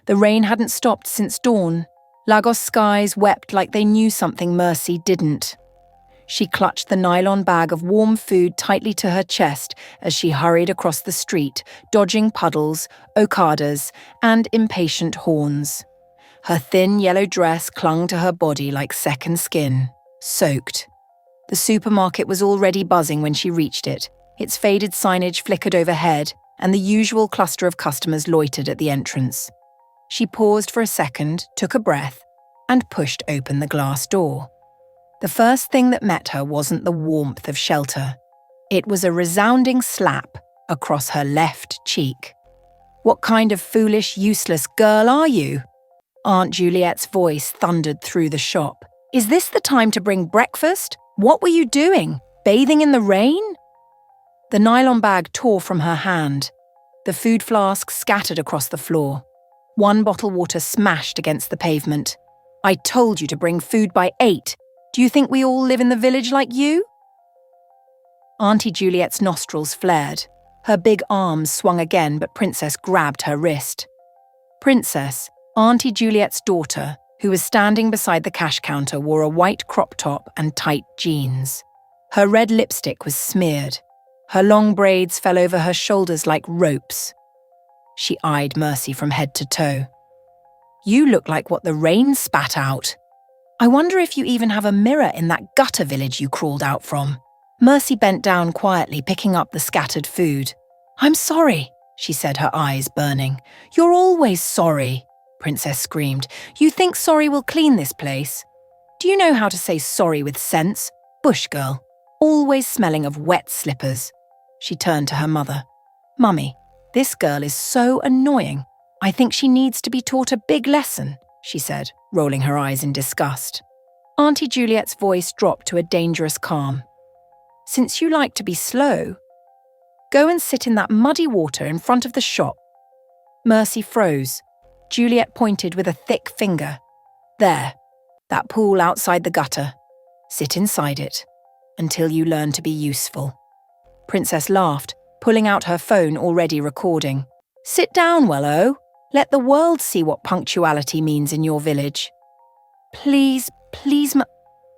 The rain hadn't stopped since dawn. Lagos skies wept like they knew something Mercy didn't. She clutched the nylon bag of warm food tightly to her chest as she hurried across the street, dodging puddles, okadas, and impatient horns. Her thin yellow dress clung to her body like second skin, soaked. The supermarket was already buzzing when she reached it. Its faded signage flickered overhead, and the usual cluster of customers loitered at the entrance. She paused for a second, took a breath, and pushed open the glass door. The first thing that met her wasn't the warmth of shelter. It was a resounding slap across her left cheek. "What kind of foolish, useless girl are you?" Aunt Juliet's voice thundered through the shop. "Is this the time to bring breakfast? What were you doing? Bathing in the rain?" The nylon bag tore from her hand. The food flask scattered across the floor. One bottled water smashed against the pavement. "I told you to bring food by 8. Do you think we all live in the village like you?" Auntie Juliet's nostrils flared. Her big arms swung again, but Princess grabbed her wrist. Princess, Auntie Juliet's daughter, who was standing beside the cash counter, wore a white crop top and tight jeans. Her red lipstick was smeared. Her long braids fell over her shoulders like ropes. She eyed Mercy from head to toe. "You look like what the rain spat out. I wonder if you even have a mirror in that gutter village you crawled out from." Mercy bent down quietly, picking up the scattered food. "I'm sorry," she said, her eyes burning. "You're always sorry," Princess screamed. "You think sorry will clean this place? Do you know how to say sorry with sense? Bush girl, always smelling of wet slippers." She turned to her mother. "Mummy, this girl is so annoying. I think she needs to be taught a big lesson," she said, rolling her eyes in disgust. Auntie Juliet's voice dropped to a dangerous calm. "Since you like to be slow, go and sit in that muddy water in front of the shop." Mercy froze. Juliet pointed with a thick finger. "There, that pool outside the gutter. Sit inside it, until you learn to be useful." Princess laughed, pulling out her phone already recording. "Sit down, Wello. Let the world see what punctuality means in your village." Please,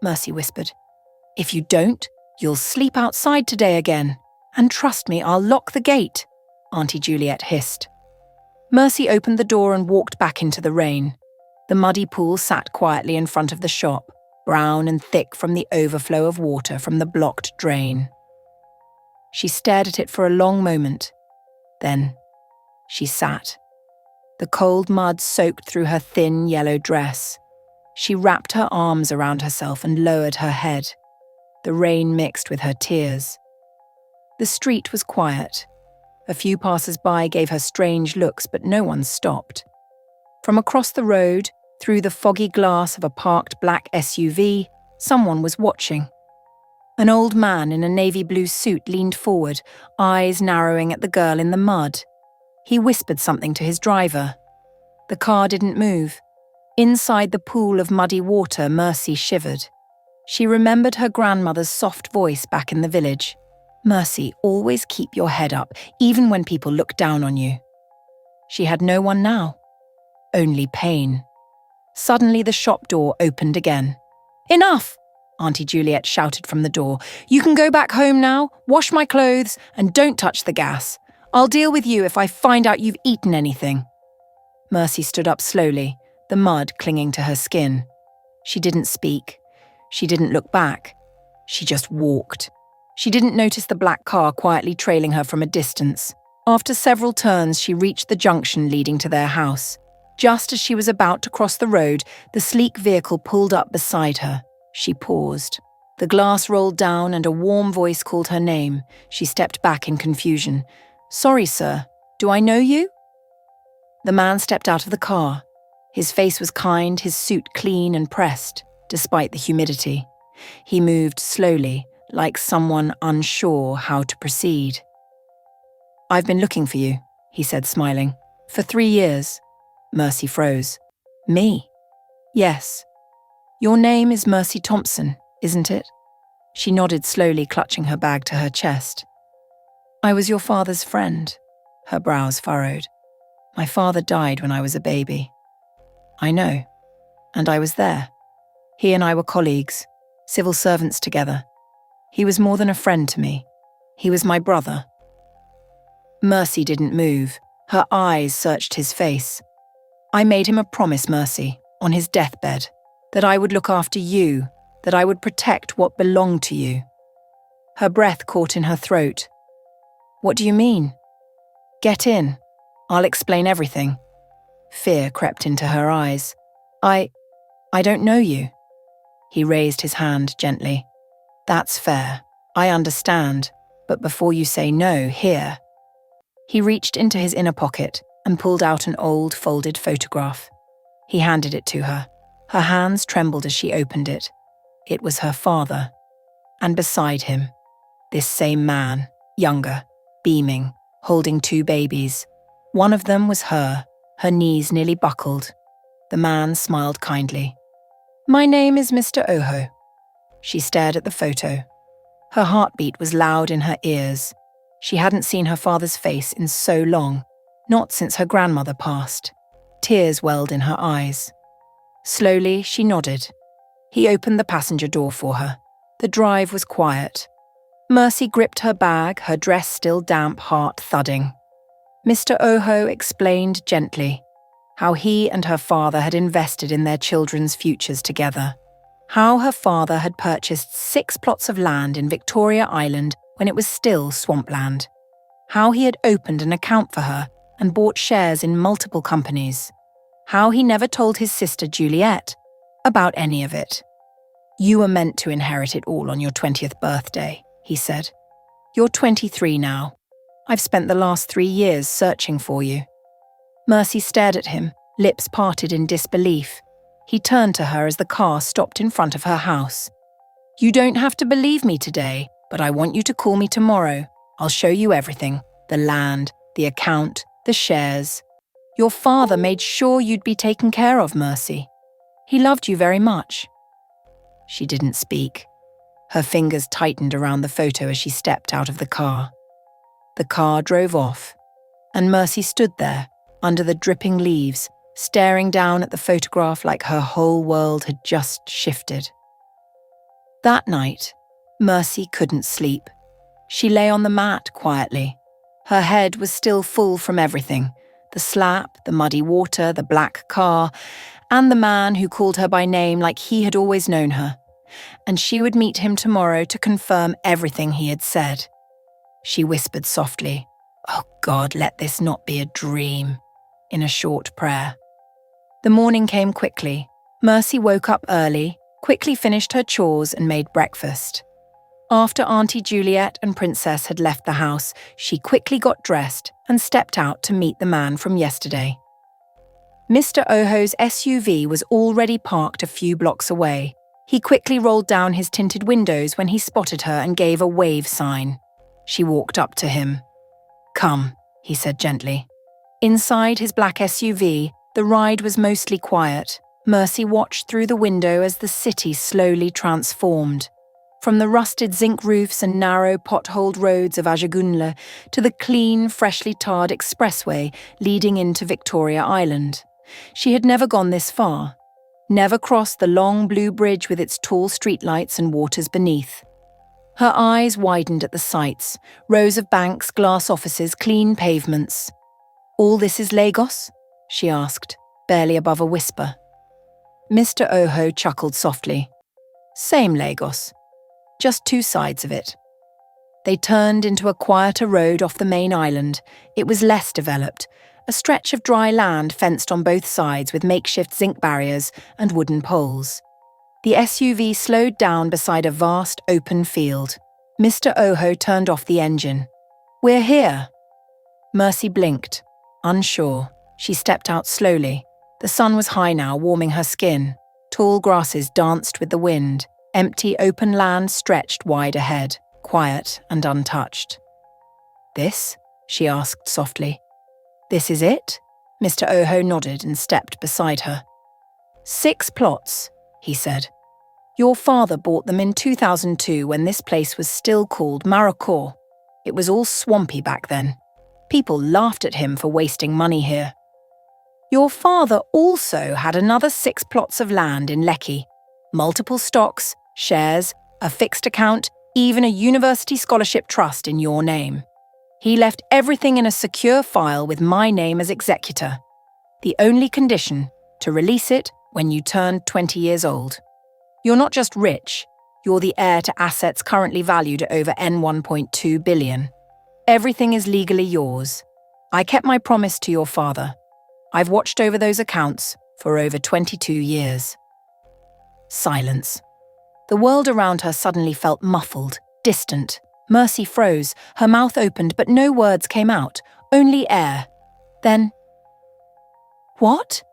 Mercy whispered. "If you don't, you'll sleep outside today again. And trust me, I'll lock the gate," Auntie Juliet hissed. Mercy opened the door and walked back into the rain. The muddy pool sat quietly in front of the shop, brown and thick from the overflow of water from the blocked drain. She stared at it for a long moment. Then she sat. The cold mud soaked through her thin yellow dress. She wrapped her arms around herself and lowered her head. The rain mixed with her tears. The street was quiet. A few passers-by gave her strange looks, but no one stopped. From across the road, through the foggy glass of a parked black SUV, someone was watching. An old man in a navy blue suit leaned forward, eyes narrowing at the girl in the mud. He whispered something to his driver. The car didn't move. Inside the pool of muddy water, Mercy shivered. She remembered her grandmother's soft voice back in the village. "Mercy, always keep your head up, even when people look down on you." She had no one now. Only pain. Suddenly the shop door opened again. "Enough!" Auntie Juliet shouted from the door. "You can go back home now, wash my clothes, and don't touch the gas. I'll deal with you if I find out you've eaten anything." Mercy stood up slowly, the mud clinging to her skin. She didn't speak. She didn't look back. She just walked. She didn't notice the black car quietly trailing her from a distance. After several turns, she reached the junction leading to their house. Just as she was about to cross the road, the sleek vehicle pulled up beside her. She paused. The glass rolled down and a warm voice called her name. She stepped back in confusion. "Sorry, sir. Do I know you?" The man stepped out of the car. His face was kind, his suit clean and pressed, despite the humidity. He moved slowly, like someone unsure how to proceed. "I've been looking for you," he said, smiling. "For 3 years." Mercy froze. "Me?" "Yes. Your name is Mercy Thompson, isn't it?" She nodded slowly, clutching her bag to her chest. "I was your father's friend." Her brows furrowed. My father died when I was a baby. I know. And I was there. He and I were colleagues, civil servants together. He was more than a friend to me. He was my brother. Mercy didn't move. Her eyes searched his face. I made him a promise, Mercy, on his deathbed, that I would look after you, that I would protect what belonged to you. Her breath caught in her throat. What do you mean? Get in. I'll explain everything. Fear crept into her eyes. I don't know you. He raised his hand gently. That's fair. I understand. But before you say no, here. He reached into his inner pocket and pulled out an old, folded photograph. He handed it to her. Her hands trembled as she opened it. It was her father. And beside him, this same man, younger, beaming, holding two babies. One of them was her knees nearly buckled. The man smiled kindly. My name is Mr. Oho. She stared at the photo. Her heartbeat was loud in her ears. She hadn't seen her father's face in so long, not since her grandmother passed. Tears welled in her eyes. Slowly, she nodded. He opened the passenger door for her. The drive was quiet. Mercy gripped her bag, her dress still damp, heart thudding. Mr. Oho explained gently how he and her father had invested in their children's futures together. How her father had purchased 6 plots of land in Victoria Island when it was still swampland. How he had opened an account for her and bought shares in multiple companies. How he never told his sister Juliet about any of it. You were meant to inherit it all on your 20th birthday, he said. You're 23 now. I've spent the last 3 years searching for you. Mercy stared at him, lips parted in disbelief. He turned to her as the car stopped in front of her house. You don't have to believe me today, but I want you to call me tomorrow. I'll show you everything. The land, the account, the shares. Your father made sure you'd be taken care of, Mercy. He loved you very much. She didn't speak. Her fingers tightened around the photo as she stepped out of the car. The car drove off, and Mercy stood there, under the dripping leaves, staring down at the photograph like her whole world had just shifted. That night, Mercy couldn't sleep. She lay on the mat quietly. Her head was still full from everything: the slap, the muddy water, the black car, and the man who called her by name like he had always known her. And she would meet him tomorrow to confirm everything he had said. She whispered softly, "Oh God, let this not be a dream," in a short prayer. The morning came quickly. Mercy woke up early, quickly finished her chores and made breakfast. After Auntie Juliet and Princess had left the house, she quickly got dressed and stepped out to meet the man from yesterday. Mr. Oho's SUV was already parked a few blocks away. He quickly rolled down his tinted windows when he spotted her and gave a wave sign. She walked up to him. "Come," he said gently. Inside his black SUV, the ride was mostly quiet. Mercy watched through the window as the city slowly transformed. From the rusted zinc roofs and narrow potholed roads of Ajagunle to the clean, freshly tarred expressway leading into Victoria Island. She had never gone this far. Never crossed the long blue bridge with its tall streetlights and waters beneath. Her eyes widened at the sights: rows of banks, glass offices, clean pavements. "All this is Lagos?" she asked, barely above a whisper. Mr. Oho chuckled softly. "Same Lagos. Just 2 sides of it." They turned into a quieter road off the main island. It was less developed, a stretch of dry land fenced on both sides with makeshift zinc barriers and wooden poles. The SUV slowed down beside a vast open field. Mr. Oho turned off the engine. "We're here." Mercy blinked, unsure. She stepped out slowly. The sun was high now, warming her skin. Tall grasses danced with the wind. Empty open land stretched wide ahead, quiet and untouched. "This?" she asked softly. "This is it?" Mr. Oho nodded and stepped beside her. 6 plots, he said. "Your father bought them in 2002 when this place was still called Maracor. It was all swampy back then. People laughed at him for wasting money here. Your father also had another 6 plots of land in Lekki, multiple stocks, shares, a fixed account, even a university scholarship trust in your name. He left everything in a secure file with my name as executor. The only condition, to release it when you turn 20 years old. You're not just rich, you're the heir to assets currently valued at over N1.2 billion. Everything is legally yours. I kept my promise to your father. I've watched over those accounts for over 22 years. Silence. The world around her suddenly felt muffled, distant. Mercy froze, her mouth opened, but no words came out, only air. Then, "What?"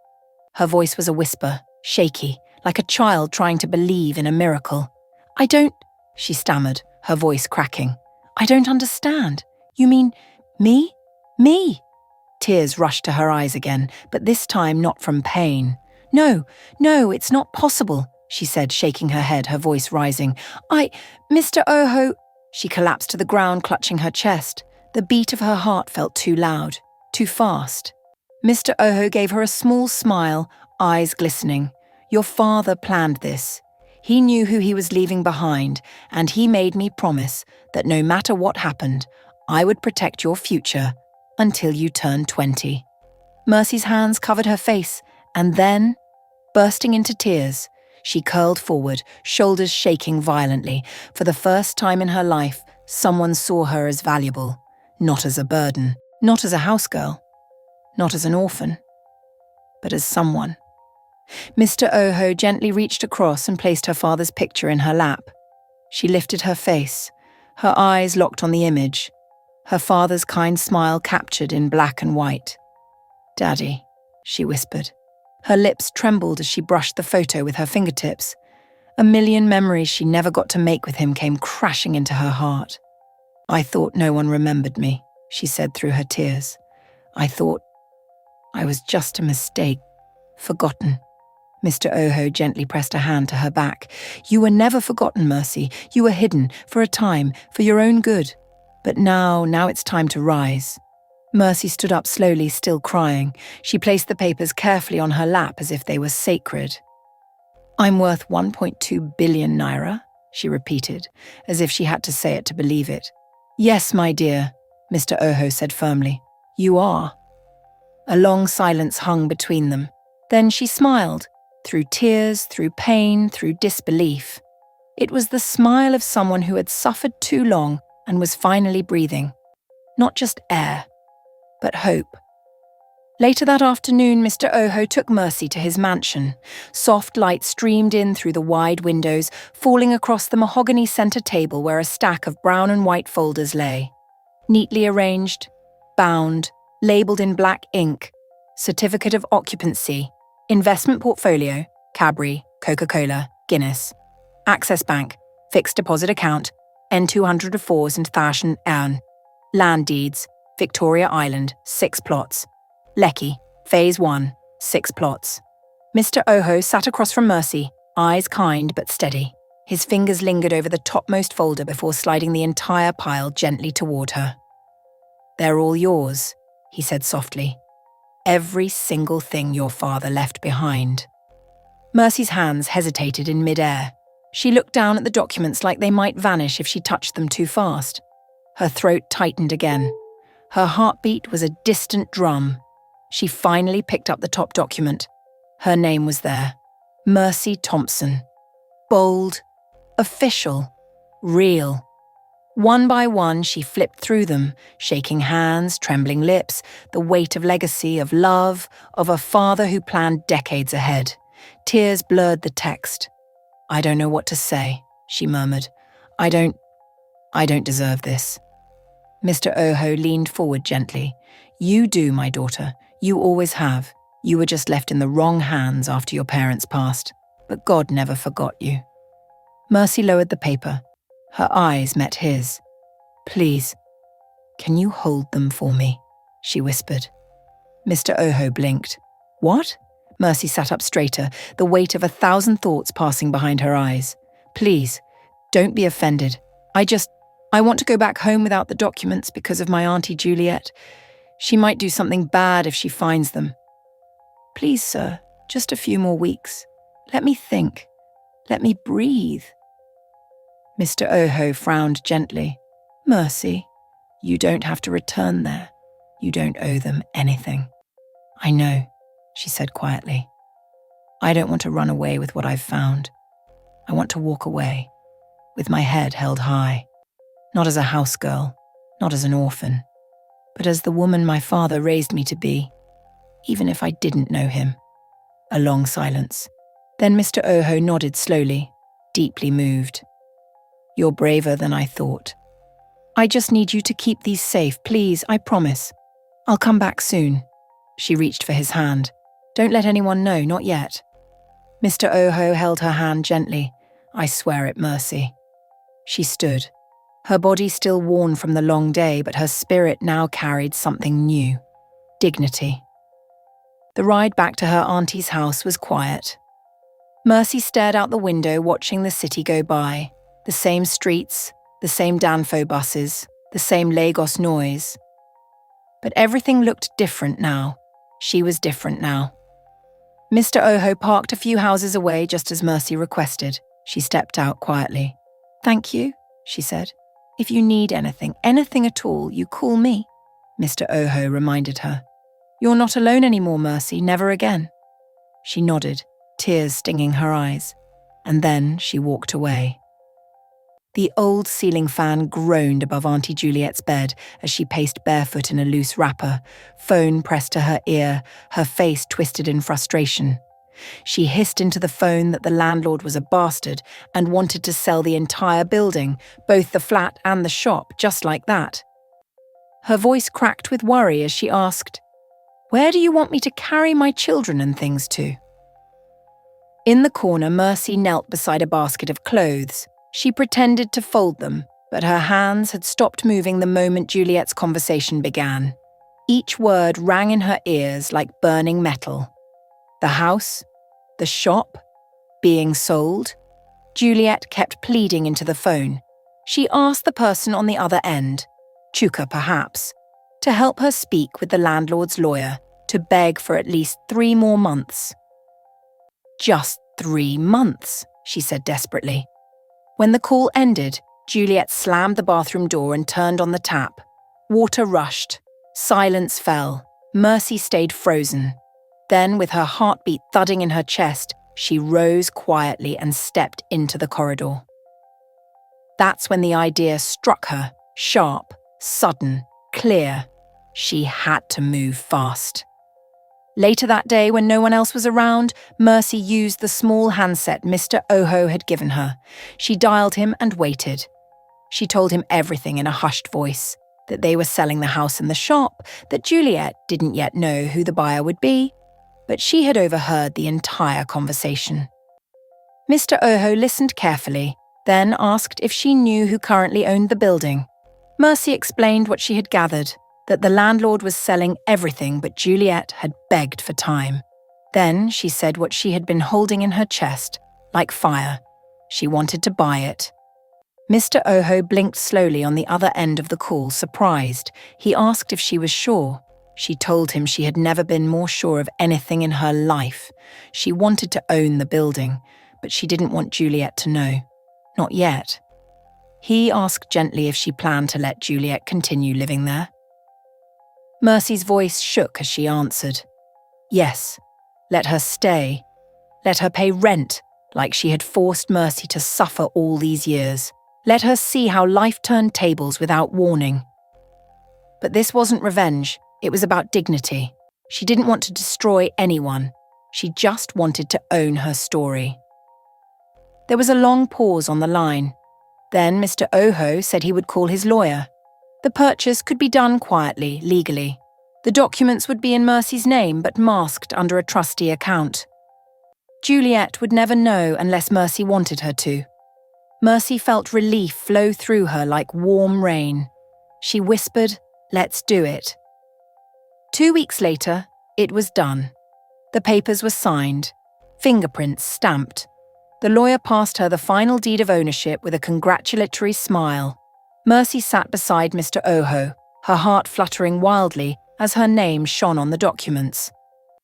Her voice was a whisper, shaky, like a child trying to believe in a miracle. "I don't," she stammered, her voice cracking. "I don't understand. You mean me? Me?" Tears rushed to her eyes again, but this time not from pain. No, it's not possible," she said, shaking her head, her voice rising. Mr. Oho." She collapsed to the ground, clutching her chest. The beat of her heart felt too loud, too fast. Mr. Oho gave her a small smile, eyes glistening. "Your father planned this. He knew who he was leaving behind, and he made me promise that no matter what happened, I would protect your future until you turned 20. Mercy's hands covered her face, and then, bursting into tears, she curled forward, shoulders shaking violently. For the first time in her life, someone saw her as valuable, not as a burden, not as a housegirl, not as an orphan, but as someone. Mr. Oho gently reached across and placed her father's picture in her lap. She lifted her face, her eyes locked on the image, her father's kind smile captured in black and white. "Daddy," she whispered. Her lips trembled as she brushed the photo with her fingertips. A million memories she never got to make with him came crashing into her heart. "I thought no one remembered me," she said through her tears. "I thought I was just a mistake, forgotten." Mr. Oho gently pressed a hand to her back. "You were never forgotten, Mercy. You were hidden, for a time, for your own good. But now it's time to rise." Mercy stood up slowly, still crying. She placed the papers carefully on her lap as if they were sacred. "I'm worth 1.2 billion naira, she repeated, as if she had to say it to believe it. "Yes, my dear," Mr. Oho said firmly. "You are." A long silence hung between them. Then she smiled, through tears, through pain, through disbelief. It was the smile of someone who had suffered too long and was finally breathing. Not just air, but hope. Later that afternoon, Mr. Oho took Mercy to his mansion. Soft light streamed in through the wide windows, falling across the mahogany center table where a stack of brown and white folders lay. Neatly arranged, bound, labeled in black ink, certificate of occupancy, investment portfolio, Cadbury, Coca-Cola, Guinness. Access Bank, fixed deposit account, N204s and 1,000 earn. Land deeds, Victoria Island, 6 plots. Lekki, Phase 1, 6 plots. Mr. Oho sat across from Mercy, eyes kind but steady. His fingers lingered over the topmost folder before sliding the entire pile gently toward her. "They're all yours," he said softly. "Every single thing your father left behind." Mercy's hands hesitated in mid-air. She looked down at the documents like they might vanish if she touched them too fast. Her throat tightened again. Her heartbeat was a distant drum. She finally picked up the top document. Her name was there. Mercy Thompson. Bold, official, real. One by one, she flipped through them, shaking hands, trembling lips, the weight of legacy, of love, of a father who planned decades ahead. Tears blurred the text. "I don't know what to say," she murmured. I don't deserve this." Mr. Oho leaned forward gently. "You do, my daughter. You always have. You were just left in the wrong hands after your parents passed. But God never forgot you." Mercy lowered the paper. Her eyes met his. "Please, can you hold them for me?" she whispered. Mr. Oho blinked. "What?" Mercy sat up straighter, the weight of 1,000 thoughts passing behind her eyes. "Please, don't be offended. I want to go back home without the documents because of my Auntie Juliet. She might do something bad if she finds them." Please, sir, just a few more weeks. Let me think. Let me breathe. Mr. Oho frowned gently. Mercy, you don't have to return there. You don't owe them anything. I know, she said quietly. I don't want to run away with what I've found. I want to walk away, with my head held high. Not as a house girl, not as an orphan, but as the woman my father raised me to be, even if I didn't know him. A long silence. Then Mr. Oho nodded slowly, deeply moved. You're braver than I thought. I just need you to keep these safe, please, I promise. I'll come back soon. She reached for his hand. Don't let anyone know, not yet. Mr. Oho held her hand gently. I swear it, Mercy. She stood, her body still worn from the long day, but her spirit now carried something new. Dignity. The ride back to her auntie's house was quiet. Mercy stared out the window, watching the city go by. The same streets, the same Danfo buses, the same Lagos noise. But everything looked different now. She was different now. Mr. Oho parked a few houses away just as Mercy requested. She stepped out quietly. Thank you, she said. If you need anything at all, you call me. Mr. Oho reminded her. You're not alone anymore, Mercy, never again. She nodded, tears stinging her eyes, and then she walked away. The old ceiling fan groaned above Auntie Juliet's bed as she paced barefoot in a loose wrapper, phone pressed to her ear, her face twisted in frustration. She hissed into the phone that the landlord was a bastard and wanted to sell the entire building, both the flat and the shop, just like that. Her voice cracked with worry as she asked, Where do you want me to carry my children and things to? In the corner, Mercy knelt beside a basket of clothes. She pretended to fold them, but her hands had stopped moving the moment Juliet's conversation began. Each word rang in her ears like burning metal. The house, the shop, being sold. Juliet kept pleading into the phone. She asked the person on the other end, Chuka perhaps, to help her speak with the landlord's lawyer, to beg for at least 3 more months. Just 3 months, she said desperately. When the call ended, Juliet slammed the bathroom door and turned on the tap. Water rushed. Silence fell. Mercy stayed frozen. Then, with her heartbeat thudding in her chest, she rose quietly and stepped into the corridor. That's when the idea struck her, sharp, sudden, clear. She had to move fast. Later that day, when no one else was around, Mercy used the small handset Mr. Oho had given her. She dialed him and waited. She told him everything in a hushed voice, that they were selling the house and the shop, that Juliet didn't yet know who the buyer would be, but she had overheard the entire conversation. Mr. Oho listened carefully, then asked if she knew who currently owned the building. Mercy explained what she had gathered, that the landlord was selling everything but Juliet had begged for time. Then she said what she had been holding in her chest, like fire. She wanted to buy it. Mr. Oho blinked slowly on the other end of the call, surprised. He asked if she was sure. She told him she had never been more sure of anything in her life. She wanted to own the building, but she didn't want Juliet to know. Not yet. He asked gently if she planned to let Juliet continue living there. Mercy's voice shook as she answered. Yes, let her stay. Let her pay rent, like she had forced Mercy to suffer all these years. Let her see how life turned tables without warning. But this wasn't revenge, it was about dignity. She didn't want to destroy anyone. She just wanted to own her story. There was a long pause on the line. Then Mr. Oho said he would call his lawyer. The purchase could be done quietly, legally. The documents would be in Mercy's name, but masked under a trustee account. Juliet would never know unless Mercy wanted her to. Mercy felt relief flow through her like warm rain. She whispered, "Let's do it." 2 weeks later, it was done. The papers were signed, fingerprints stamped. The lawyer passed her the final deed of ownership with a congratulatory smile. Mercy sat beside Mr. Oho, her heart fluttering wildly as her name shone on the documents.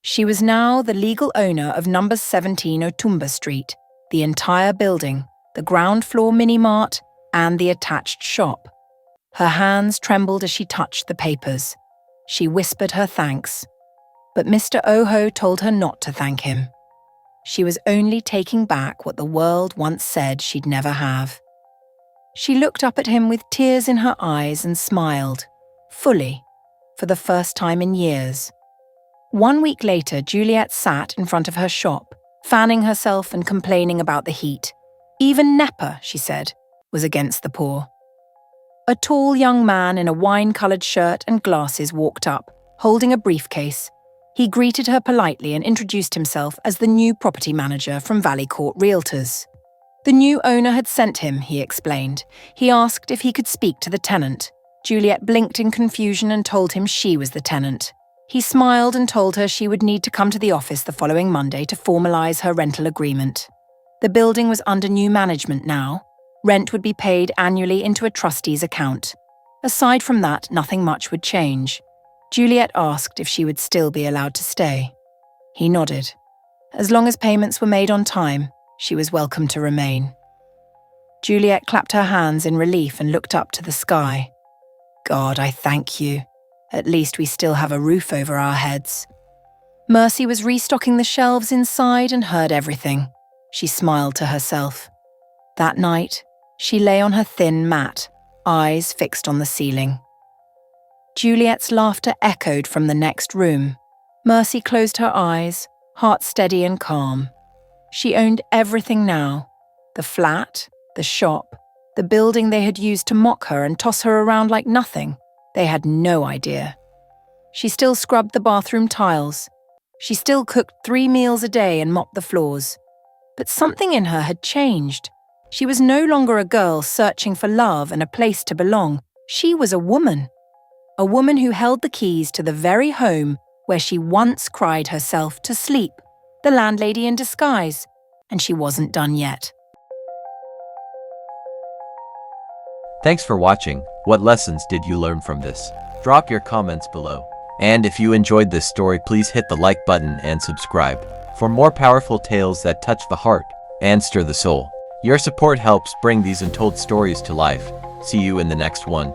She was now the legal owner of number 17 Otumba Street, the entire building, the ground floor mini-mart, and the attached shop. Her hands trembled as she touched the papers. She whispered her thanks. But Mr. Oho told her not to thank him. She was only taking back what the world once said she'd never have. She looked up at him with tears in her eyes and smiled, fully, for the first time in years. 1 week later, Juliet sat in front of her shop, fanning herself and complaining about the heat. Even Nepa, she said, was against the poor. A tall young man in a wine-coloured shirt and glasses walked up, holding a briefcase. He greeted her politely and introduced himself as the new property manager from Valley Court Realtors. The new owner had sent him, he explained. He asked if he could speak to the tenant. Juliet blinked in confusion and told him she was the tenant. He smiled and told her she would need to come to the office the following Monday to formalise her rental agreement. The building was under new management now. Rent would be paid annually into a trustee's account. Aside from that, nothing much would change. Juliet asked if she would still be allowed to stay. He nodded. As long as payments were made on time, she was welcome to remain. Juliet clapped her hands in relief and looked up to the sky. God, I thank you. At least we still have a roof over our heads. Mercy was restocking the shelves inside and heard everything. She smiled to herself. That night, she lay on her thin mat, eyes fixed on the ceiling. Juliet's laughter echoed from the next room. Mercy closed her eyes, heart steady and calm. She owned everything now. The flat, the shop, the building they had used to mock her and toss her around like nothing. They had no idea. She still scrubbed the bathroom tiles. She still cooked 3 meals a day and mopped the floors. But something in her had changed. She was no longer a girl searching for love and a place to belong. She was a woman. A woman who held the keys to the very home where she once cried herself to sleep, the landlady in disguise, and she wasn't done yet. Thanks for watching. What lessons did you learn from this? Drop your comments below. And if you enjoyed this story, please hit the like button and subscribe for more powerful tales that touch the heart and stir the soul. Your support helps bring these untold stories to life. See you in the next one.